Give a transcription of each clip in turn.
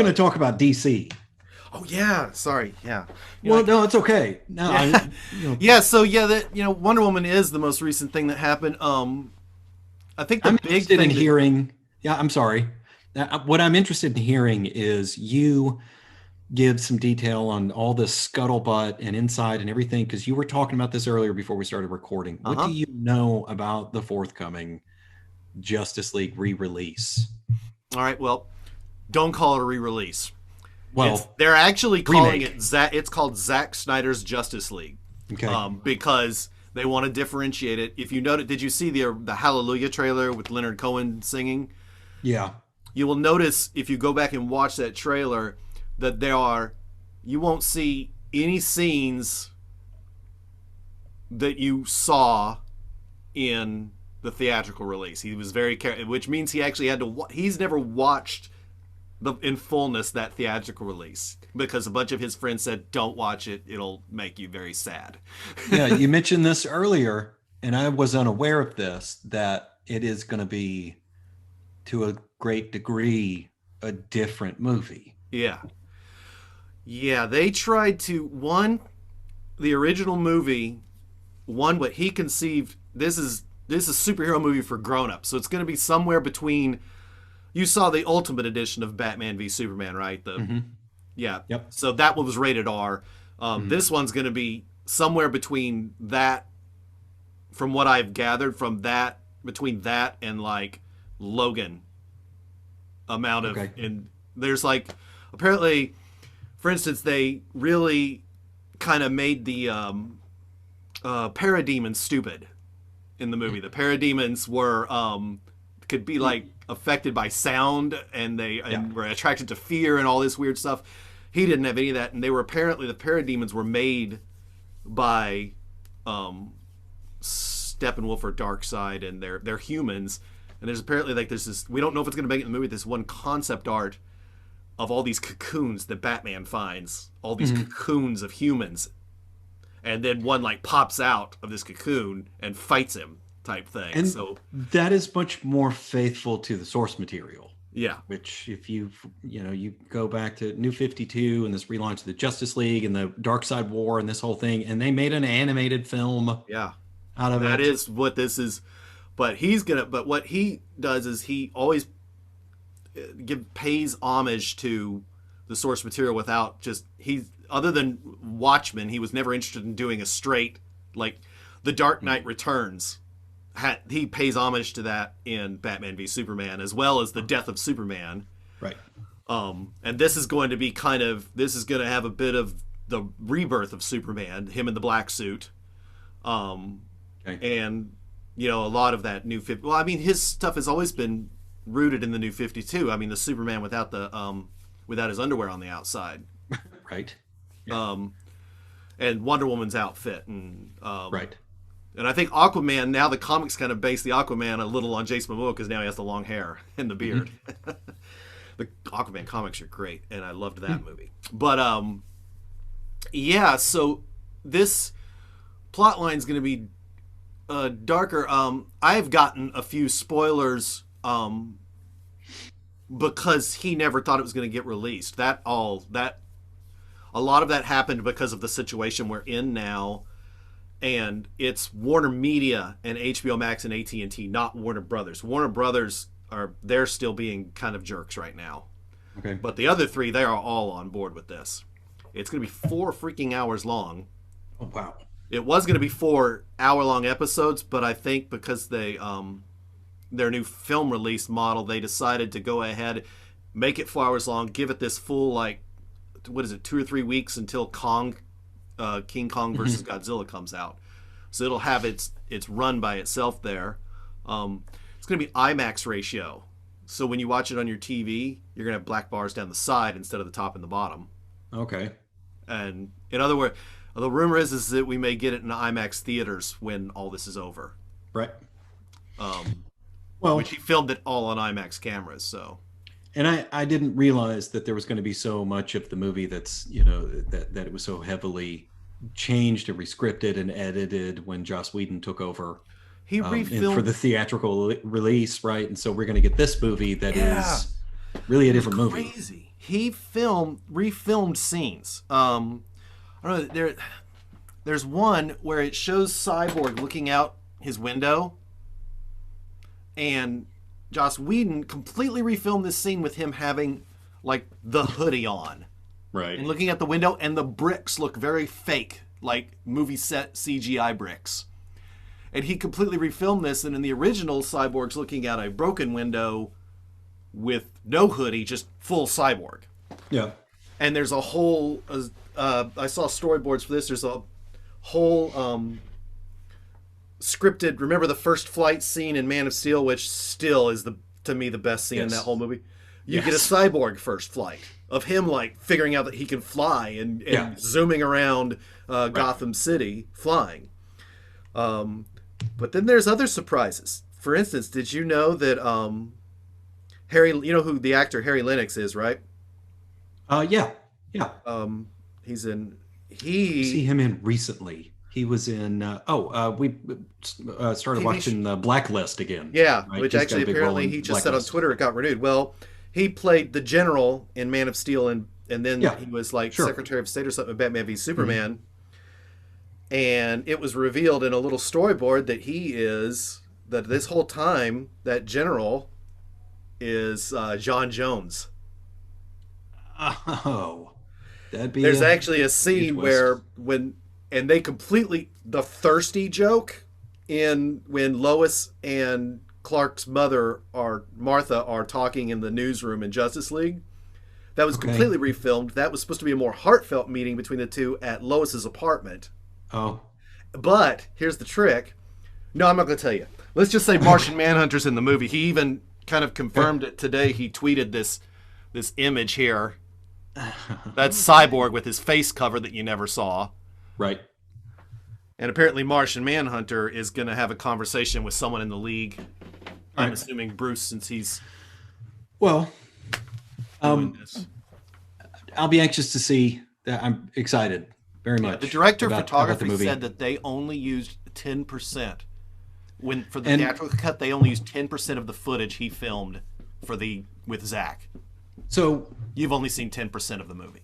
going to talk about DC. Oh yeah, sorry, yeah. Well, no, it's okay. No, Yeah. Yeah. So yeah, that Wonder Woman is the most recent thing that happened. I think the I'm big interested in thing that hearing. Yeah, I'm sorry. What I'm interested in hearing is you give some detail on all the scuttlebutt and inside and everything, because you were talking about this earlier before we started recording. What do uh-huh. you know about the forthcoming Justice League re-release? All right, well, don't call it a re-release. Well, They're actually calling remake. it It's called Zack Snyder's Justice League, Okay. because they want to differentiate it. If you noted, did you see the Hallelujah trailer with Leonard Cohen singing? Yeah. You will notice if you go back and watch that trailer that you won't see any scenes that you saw in the theatrical release. He was very careful, which means he actually had to. He's never watched in fullness that theatrical release because a bunch of his friends said, "Don't watch it; it'll make you very sad." Yeah, you mentioned this earlier, and I was unaware of this, that it is going to be, to a great degree, a different movie. Yeah, yeah. They tried to the original movie, what he conceived. This is a superhero movie for grown-ups, so it's going to be somewhere between. You saw the Ultimate Edition of Batman v Superman, right? Mm-hmm. Yeah. Yep. So that one was rated R. Mm-hmm. This one's going to be somewhere between that, from what I've gathered from that, between that and like Logan amount of. Okay. And there's like, apparently, for instance, they really kind of made the parademons stupid in the movie. The parademons could be like affected by sound, and were attracted to fear and all this weird stuff. He didn't have any of that, and the parademons were made by Steppenwolf or Darkseid, and they're humans. And there's apparently this, we don't know if it's going to make it in the movie, this one concept art of all these cocoons that Batman finds, all these cocoons of humans, and then one like pops out of this cocoon and fights him, type thing. And so that is much more faithful to the source material. Yeah. Which, if you go back to New 52 and this relaunch of the Justice League and the Darkseid War and this whole thing, and they made an animated film Yeah. out of it. That is what this is. But what he does is he always pays homage to the source material without other than Watchmen, he was never interested in doing a straight, like The Dark Knight Returns. He pays homage to that in Batman v Superman, as well as the death of Superman. Right. And this is going to have a bit of the rebirth of Superman, him in the black suit. Okay. And, a lot of that new 50. Well, I mean, his stuff has always been rooted in the new 52. I mean, the Superman without his underwear on the outside. Right. Yeah. And Wonder Woman's outfit. And, right. And I think Aquaman, now the comics kind of base the Aquaman a little on Jason Momoa because now he has the long hair and the beard. Mm-hmm. The Aquaman comics are great, and I loved that movie. But, so this plot line is going to be darker. I've gotten a few spoilers because he never thought it was going to get released. A lot of that happened because of the situation we're in now. And it's Warner Media and HBO Max and AT&T, not Warner Brothers. Warner Brothers they're still being kind of jerks right now. Okay. But the other three, they are all on board with this. It's going to be 4 freaking hours long. Oh, wow. It was going to be 4-hour-long episodes, but I think because their new film release model, they decided to go ahead, make it 4 hours long, give it this full, 2 or 3 weeks until King Kong versus Godzilla comes out. So it'll have its run by itself there. It's going to be IMAX ratio. So when you watch it on your TV, you're going to have black bars down the side instead of the top and the bottom. Okay. And in other words, the rumor is that we may get it in IMAX theaters when all this is over. Right. Which he filmed it all on IMAX cameras, so. And I didn't realize that there was going to be so much of the movie that's, that it was so heavily changed and rescripted and edited when Joss Whedon took over. He refilmed for the theatrical release, right? And so we're going to get this movie that is really a It was different movie. crazy. He refilmed scenes. I don't know. There's one where it shows Cyborg looking out his window, and Joss Whedon completely refilmed this scene with him having like the hoodie on Right. and looking at the window, and the bricks look very fake, like movie set CGI bricks. And he completely refilmed this, and in the original, Cyborg's looking out a broken window with no hoodie, just full Cyborg. Yeah. And there's a whole. I saw storyboards for this. There's a whole scripted. Remember the first flight scene in Man of Steel, which still is to me the best scene in Yes. that whole movie. You Yes. get a Cyborg first flight of him like figuring out that he can fly and Yeah. zooming around Gotham City flying. But then there's other surprises. For instance, did you know that Harry? You know who the actor Harry Lennox is, right? Yeah. Yeah. He's in. See He him in recently. He was in. We started TV watching the Blacklist again. Yeah, Right? which He's got actually a big role apparently in he just said on Blacklist. Twitter it got renewed. Well, he played the general in Man of Steel, and then Yeah, he was like sure. Secretary of State or something in Batman v Superman. And it was revealed in a little storyboard that this whole time that general is John Jones. Oh, that'd be. There's a actually a huge scene twist. where and they completely the thirsty joke in when Lois and Clark's mother or Martha are talking in the newsroom in Justice League. That was Okay. completely refilmed. That was supposed to be a more heartfelt meeting between the two at Lois's apartment. Oh, But here's the trick. No, I'm not going to tell you. Let's just say Martian Manhunter's in the movie. He even kind of confirmed it today. He tweeted this image here. That's Cyborg with his face covered that you never saw. right. And apparently Martian Manhunter is going to have a conversation with someone in the league. I'm Right. assuming Bruce, since he's Well, doing this. I'll be anxious to see. That. I'm excited very much. The director of about the photography movie. said that they only used 10%. When for the And- theatrical cut, they only used 10% of the footage he filmed with Zack. So You've only seen 10% of the movie.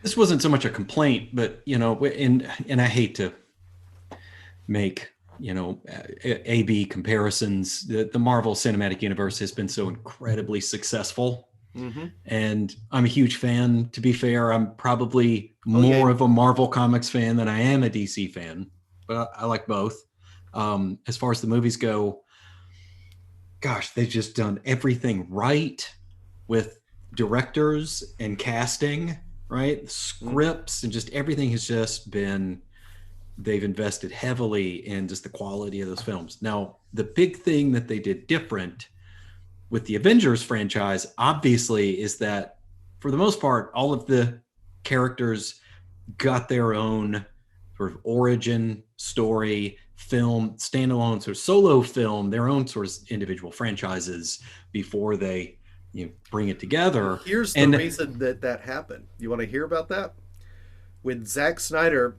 this wasn't so much a complaint, but and I hate to make A/B comparisons. The Marvel Cinematic Universe has been so incredibly successful, and I'm a huge fan. To be fair, I'm probably more of a Marvel Comics fan than I am a DC fan, but I like both. As far as the movies go, gosh, they've just done everything right with directors and casting, right? Scripts and just everything has just been, they've invested heavily in just the quality of those films. Now, the big thing that they did different with the Avengers franchise, obviously, is that for the most part, all of the characters got their own sort of origin story, film, standalone sort of solo film, their own sort of individual franchises before they bring it together. Here's the reason that happened. You want to hear about that? When Zack Snyder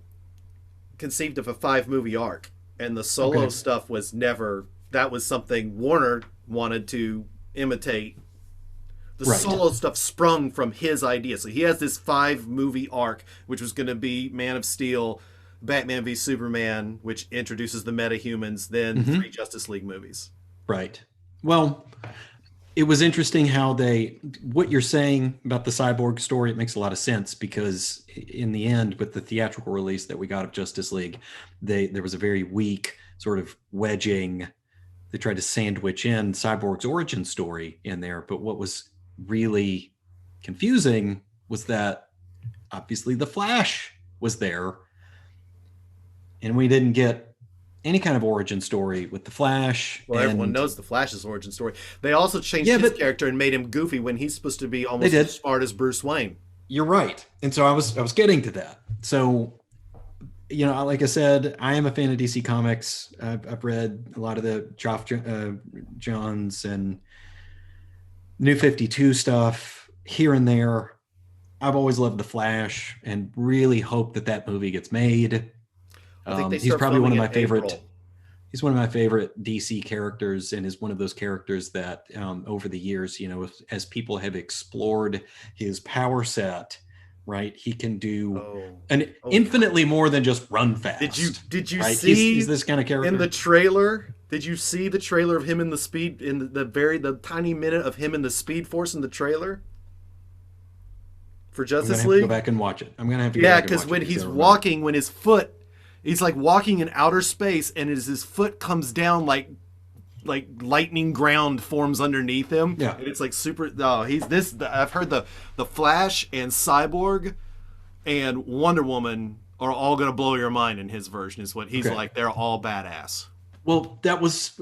conceived of a 5-movie arc, and the solo stuff was never, that was something Warner wanted to imitate. The solo stuff sprung from his idea. So he has this 5-movie arc, which was going to be Man of Steel, Batman v Superman, which introduces the metahumans, then 3 Justice League movies. Right. Well, it was interesting how what you're saying about the Cyborg story, it makes a lot of sense, because in the end, with the theatrical release that we got of Justice League, there was a very weak sort of wedging. They tried to sandwich in Cyborg's origin story in there. But what was really confusing was that obviously the Flash was there, and we didn't get any kind of origin story with the Flash. Well, everyone knows the Flash's origin story. They also changed his character and made him goofy when he's supposed to be almost as smart as Bruce Wayne. You're right. And so I was getting to that. So, like I said, I am a fan of DC Comics. I've read a lot of the Geoff Johns and New 52 stuff here and there. I've always loved the Flash and really hope that movie gets made. I think they he's probably one of my favorite. April. he's one of my favorite DC characters, and is one of those characters that over the years, as people have explored his power set, right, he can do an infinitely more than just run fast. Did you right? see he's this kind of character in the trailer? Did you see the trailer of him in the tiny minute of him in the Speed Force in the trailer for Justice League? Go back and watch it. I'm gonna have to. Yeah, because when he's walking, when his foot, he's like walking in outer space, and as his foot comes down, like lightning ground forms underneath him. Yeah, and it's like super. Oh, he's this. I've heard the Flash and Cyborg and Wonder Woman are all gonna blow your mind in his version. Is what he's like. They're all badass. Well, that was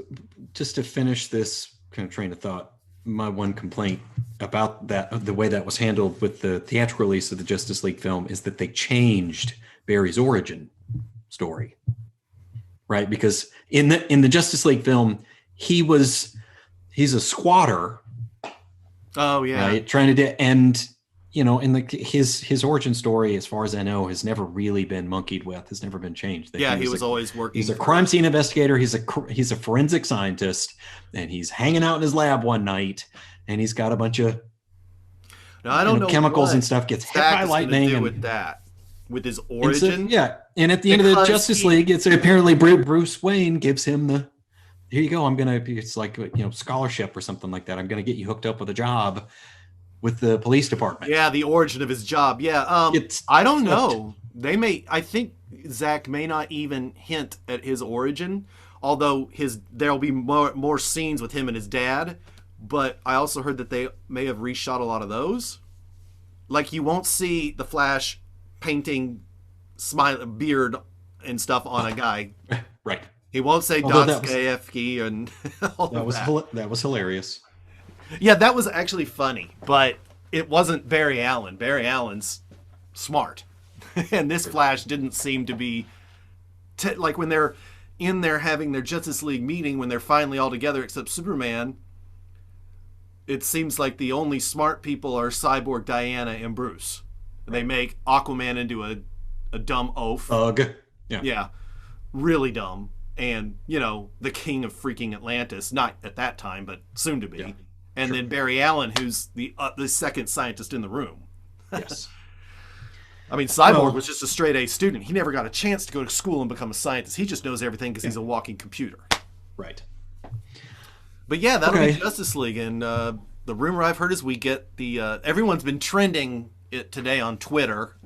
just to finish this kind of train of thought. My one complaint about that, the way that was handled with the theatrical release of the Justice League film, is that they changed Barry's origin story, right? Because in the Justice League film, he's a squatter. Oh yeah, right, trying to and in his origin story, as far as I know, has never really been monkeyed with, has never been changed. He was always working. He's a crime scene investigator. He's a forensic scientist, and he's hanging out in his lab one night, and he's got a bunch of I don't know chemicals and stuff, gets hit by lightning, and with that, with his origin. And at the end of the Justice League, it's apparently Bruce Wayne gives him here you go. It's like scholarship or something like that. I'm gonna get you hooked up with a job with the police department. Yeah, the origin of his job. Yeah, I don't know. I think Zack may not even hint at his origin, although there'll be more scenes with him and his dad. But I also heard that they may have reshot a lot of those. Like, you won't see the Flash painting beard and stuff on a guy. Right. He won't say Dostoevsky and all that. That was hilarious. Yeah, that was actually funny, but it wasn't Barry Allen. Barry Allen's smart. And this Flash didn't seem to be... like, when they're in there having their Justice League meeting, when they're finally all together except Superman, it seems like the only smart people are Cyborg, Diana, and Bruce. Right. They make Aquaman into a dumb oaf. Ugh. Yeah. Really dumb. And, the king of freaking Atlantis. Not at that time, but soon to be. Yeah. And then Barry Allen, who's the second scientist in the room. Yes. I mean, Cyborg was just a straight-A student. He never got a chance to go to school and become a scientist. He just knows everything because he's a walking computer. Right. But yeah, that'll be Justice League. And the rumor I've heard is we get everyone's been trending it today on Twitter.